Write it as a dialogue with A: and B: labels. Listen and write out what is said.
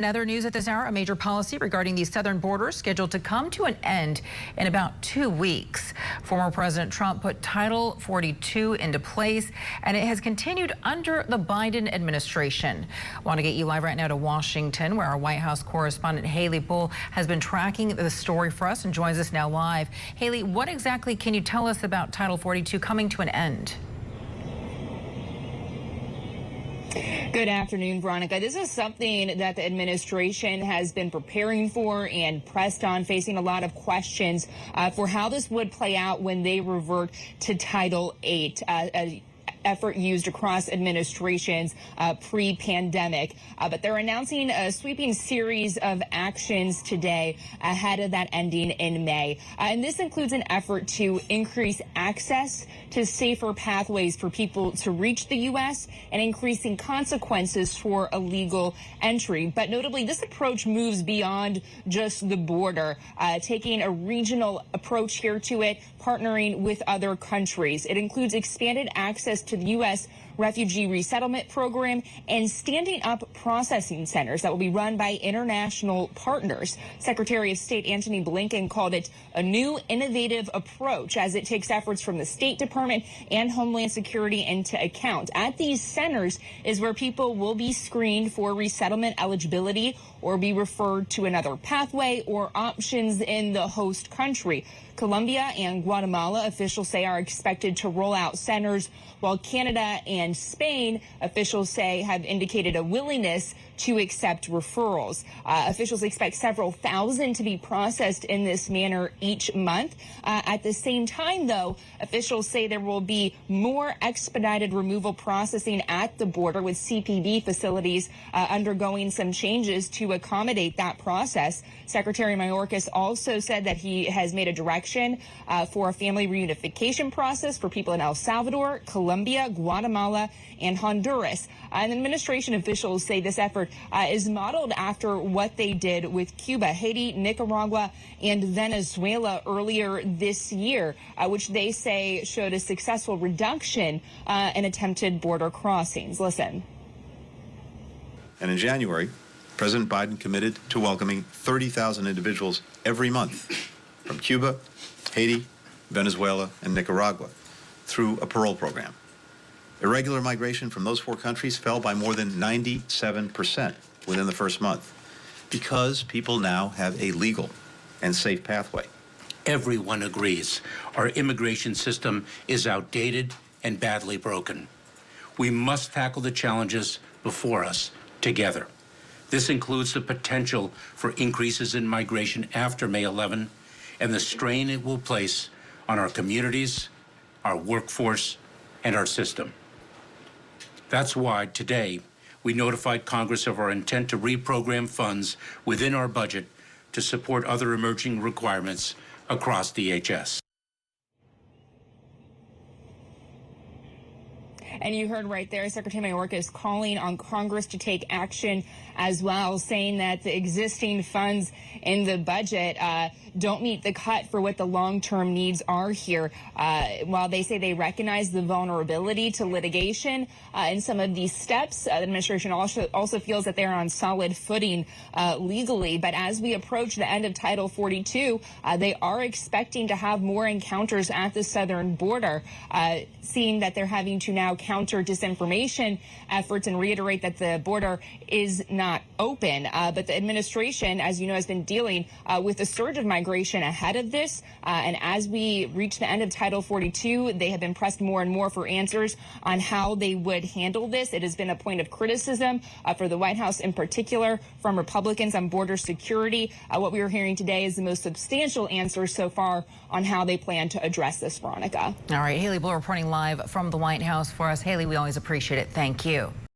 A: In other news at this hour, a major policy regarding the southern border scheduled to come to an end in about 2 weeks. Former President Trump put Title 42 into place, and it has continued under the Biden administration. I want to get you live right now to Washington, where our White House correspondent Haley Bull has been tracking the story for us and joins us now live. Haley, what exactly can you tell us about Title 42 coming to an end?
B: Good afternoon, Veronica. This is something that the administration has been preparing for and pressed on, facing a lot of questions for how this would play out when they revert to Title 8. Effort used across administrations pre-pandemic. But they're announcing a sweeping series of actions today ahead of that ending in May. And this includes an effort to increase access to safer pathways for people to reach the U.S. and increasing consequences for illegal entry. But notably, this approach moves beyond just the border, taking a regional approach here to it, partnering with other countries. It includes expanded access to the U.S. Refugee Resettlement Program and standing up processing centers that will be run by international partners. Secretary of State Antony Blinken called it a new innovative approach as it takes efforts from the State Department and Homeland Security into account. At these centers is where people will be screened for resettlement eligibility or be referred to another pathway or options in the host country. Colombia and Guatemala, officials say, are expected to roll out centers, while Canada and Spain, officials say, have indicated a willingness to accept referrals. Officials expect several thousand to be processed in this manner each month. At the same time, though, officials say there will be more expedited removal processing at the border, with CPB facilities undergoing some changes to accommodate that process. Secretary Mayorkas also said that he has made a direction for a family reunification process for people in El Salvador, Colombia, Guatemala, and Honduras. And administration officials say this effort is modeled after what they did with Cuba, Haiti, Nicaragua, and Venezuela earlier this year, which they say showed a successful reduction in attempted border crossings. Listen.
C: And in January, President Biden committed to welcoming 30,000 individuals every month from Cuba, Haiti, Venezuela, and Nicaragua through a parole program. Irregular migration from those 4 countries fell by more than 97% within the first month because people now have a legal and safe pathway.
D: Everyone agrees our immigration system is outdated and badly broken. We must tackle the challenges before us together. This includes the potential for increases in migration after May 11 and the strain it will place on our communities, our workforce, and our system. That's why today we notified Congress of our intent to reprogram funds within our budget to support other emerging requirements across DHS.
B: And you heard right there, Secretary Mayorkas calling on Congress to take action as well, saying that the existing funds in the budget don't meet the cut for what the long-term needs are here. While they say they recognize the vulnerability to litigation in some of these steps, the administration also feels that they're on solid footing legally. But as we approach the end of Title 42, they are expecting to have more encounters at the southern border, seeing that they're having to now counter disinformation efforts and reiterate that the border is not open. But the administration, as you know, has been dealing with a surge of migration ahead of this. And as we reach the end of Title 42, they have been pressed more and more for answers on how they would handle this. It has been a point of criticism for the White House in particular from Republicans on border security. What we are hearing today is the most substantial answer so far on how they plan to address this, Veronica.
A: All right, Haley Bull reporting live from the White House for us. Haley, we always appreciate it. Thank you.